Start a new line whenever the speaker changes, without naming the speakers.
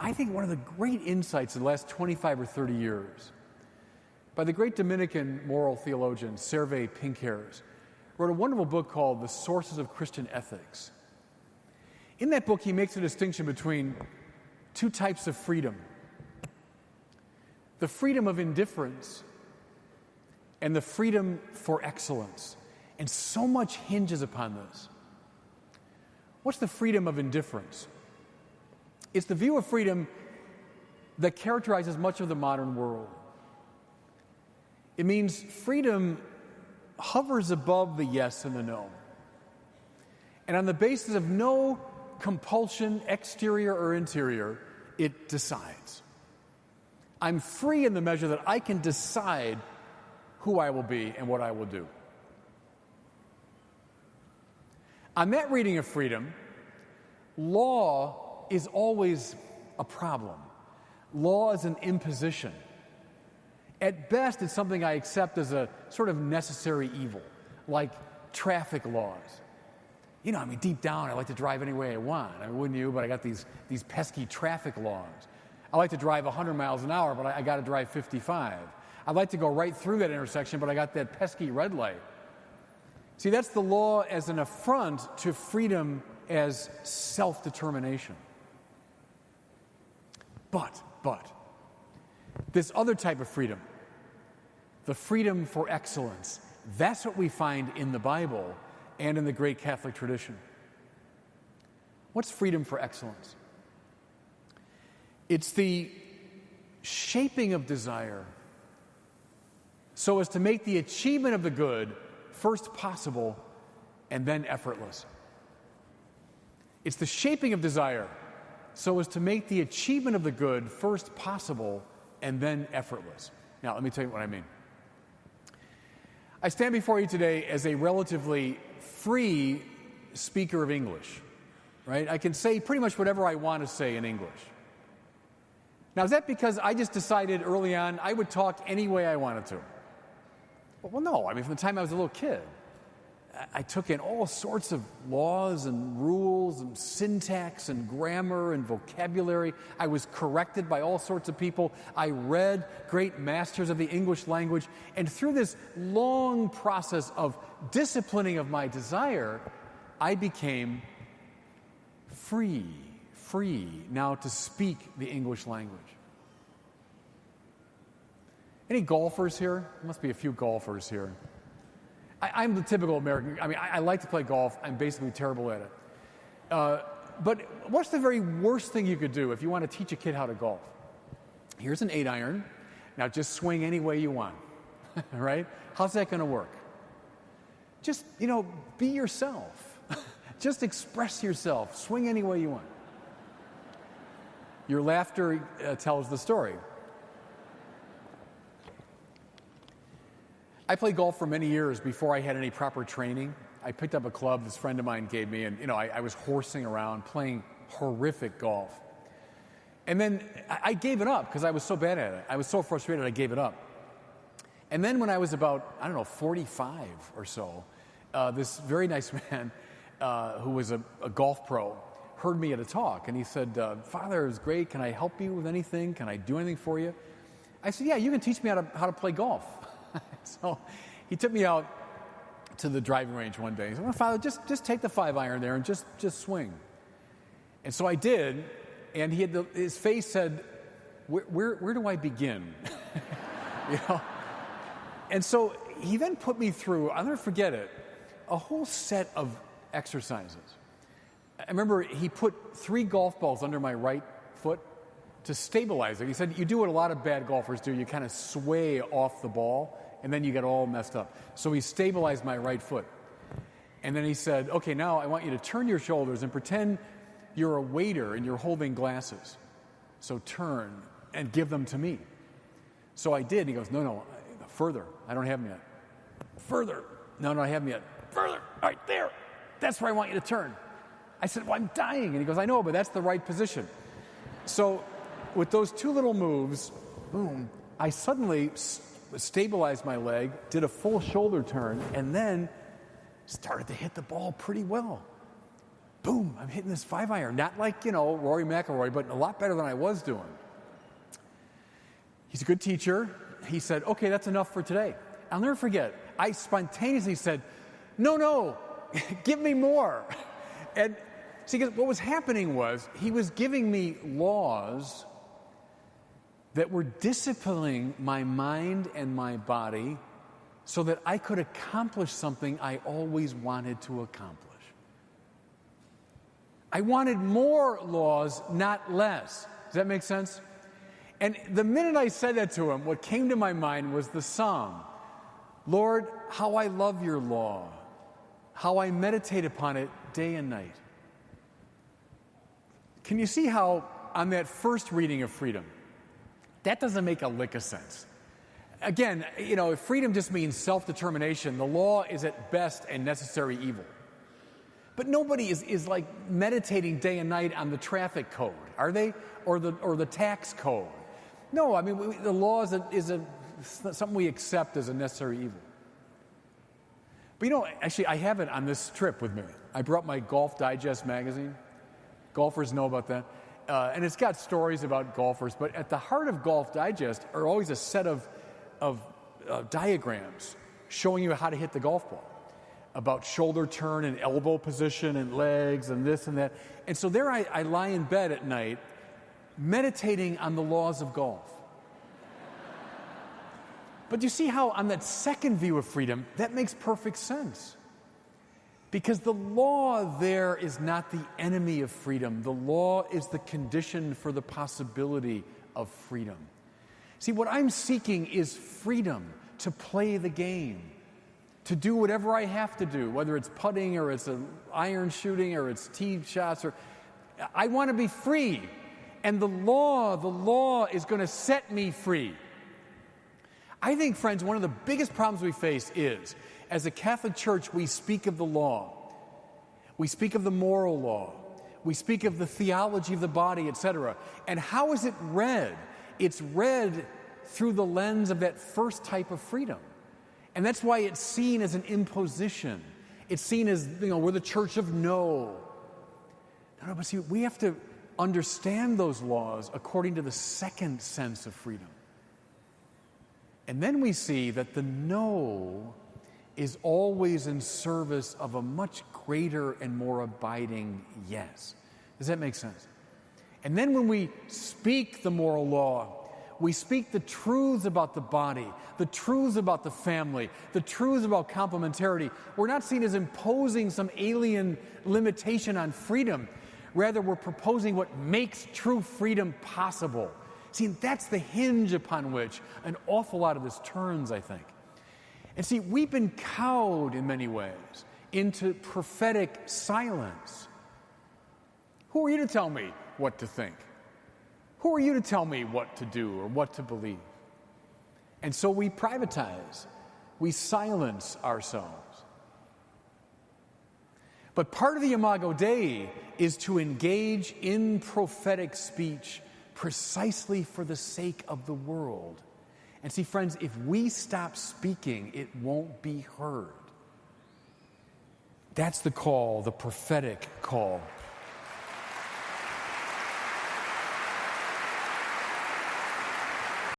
I think, one of the great insights of the last 25 or 30 years by the great Dominican moral theologian, Serve Pinkhairs, wrote a wonderful book called The Sources of Christian Ethics. In that book, he makes a distinction between two types of freedom: the freedom of indifference and the freedom for excellence. And so much hinges upon this. What's the freedom of indifference? It's the view of freedom that characterizes much of the modern world. It means freedom hovers above the yes and the no. And on the basis of no compulsion, exterior or interior, it decides. I'm free in the measure that I can decide who I will be and what I will do. On that reading of freedom, law is always a problem. Law is an imposition. At best, it's something I accept as a sort of necessary evil, like traffic laws. You know, I mean, deep down, I like to drive any way I want. I mean, wouldn't you? But I got these pesky traffic laws. I like to drive 100 miles an hour, but I got to drive 55. I'd like to go right through that intersection, but I got that pesky red light. See, that's the law as an affront to freedom as self-determination. But, this other type of freedom, the freedom for excellence, that's what we find in the Bible and in the great Catholic tradition. What's freedom for excellence? It's the shaping of desire so as to make the achievement of the good first possible and then effortless. It's the shaping of desire so as to make the achievement of the good first possible and then effortless. Now, let me tell you what I mean. I stand before you today as a relatively free speaker of English, right? I can say pretty much whatever I want to say in English. Now, is that because I just decided early on I would talk any way I wanted to? Well, no. I mean, from the time I was a little kid, I took in all sorts of laws and rules and syntax and grammar and vocabulary. I was corrected by all sorts of people. I read great masters of the English language. And through this long process of disciplining of my desire, I became free now to speak the English language. Any golfers here? There must be a few golfers here. I'm the typical American. I mean, I like to play golf. I'm basically terrible at it. But what's the very worst thing you could do if you want to teach a kid how to golf? Here's an 8-iron. Now just swing any way you want, right? How's that going to work? Just, be yourself. Just express yourself. Swing any way you want. Your laughter tells the story. I played golf for many years before I had any proper training. I picked up a club this friend of mine gave me, and I was horsing around playing horrific golf. And then I gave it up because I was so bad at it. I was so frustrated I gave it up. And then when I was about, 45 or so, this very nice man who was a golf pro heard me at a talk, and he said, "Father, it was great. Can I help you with anything? Can I do anything for you?" I said, "Yeah, you can teach me how to play golf." So he took me out to the driving range one day. He said, "Well, Father, just take the 5-iron there and just swing." And so I did, and his face said, where do I begin? And so he then put me through, I'll never forget it, a whole set of exercises. I remember he put 3 golf balls under my right foot to stabilize it. He said, you do what a lot of bad golfers do. You kind of sway off the ball, and then you get all messed up. So he stabilized my right foot. And then he said, okay, now I want you to turn your shoulders and pretend you're a waiter and you're holding glasses. So turn and give them to me. So I did. And he goes, no, further. I don't have them yet. Further. No, I have them yet. Further. All right, there. That's where I want you to turn. I said, well, I'm dying. And he goes, I know, but that's the right position. So with those 2 little moves, boom, I suddenly stabilized my leg, did a full shoulder turn, and then started to hit the ball pretty well. boom, I'm hitting this 5-iron. Not like, Rory McIlroy, but a lot better than I was doing. He's a good teacher. He said, okay, that's enough for today. I'll never forget. I spontaneously said, no, give me more. And see, what was happening was he was giving me laws that were disciplining my mind and my body so that I could accomplish something I always wanted to accomplish. I wanted more laws, not less. Does that make sense? And the minute I said that to him, what came to my mind was the song, Lord, how I love your law, how I meditate upon it day and night. Can you see how on that first reading of freedom, that doesn't make a lick of sense. Again, if freedom just means self-determination, the law is at best a necessary evil. But nobody is like meditating day and night on the traffic code, are they? Or the tax code. No, I mean, the law is something we accept as a necessary evil. But actually, I have it on this trip with me. I brought my Golf Digest magazine. Golfers know about that. And it's got stories about golfers, but at the heart of Golf Digest are always a set of diagrams showing you how to hit the golf ball, about shoulder turn and elbow position and legs and this and that. And so there I lie in bed at night meditating on the laws of golf. But you see how on that second view of freedom, that makes perfect sense. Because the law there is not the enemy of freedom. The law is the condition for the possibility of freedom. See, what I'm seeking is freedom to play the game, to do whatever I have to do, whether it's putting or it's iron shooting or it's tee shots. I want to be free. And the law is going to set me free. I think, friends, one of the biggest problems we face is, as a Catholic Church, we speak of the law. We speak of the moral law. We speak of the theology of the body, etc. And how is it read? It's read through the lens of that first type of freedom. And that's why it's seen as an imposition. It's seen as, we're the church of no. No, but see, we have to understand those laws according to the second sense of freedom. And then we see that the no is always in service of a much greater and more abiding yes. Does that make sense? And then when we speak the moral law, we speak the truths about the body, the truths about the family, the truths about complementarity. We're not seen as imposing some alien limitation on freedom. Rather, we're proposing what makes true freedom possible. See, that's the hinge upon which an awful lot of this turns, I think. And see, we've been cowed in many ways into prophetic silence. Who are you to tell me what to think? Who are you to tell me what to do or what to believe? And so we privatize. We silence ourselves. But part of the Imago Dei is to engage in prophetic speech precisely for the sake of the world. And see, friends, if we stop speaking, it won't be heard. That's the call, the prophetic call.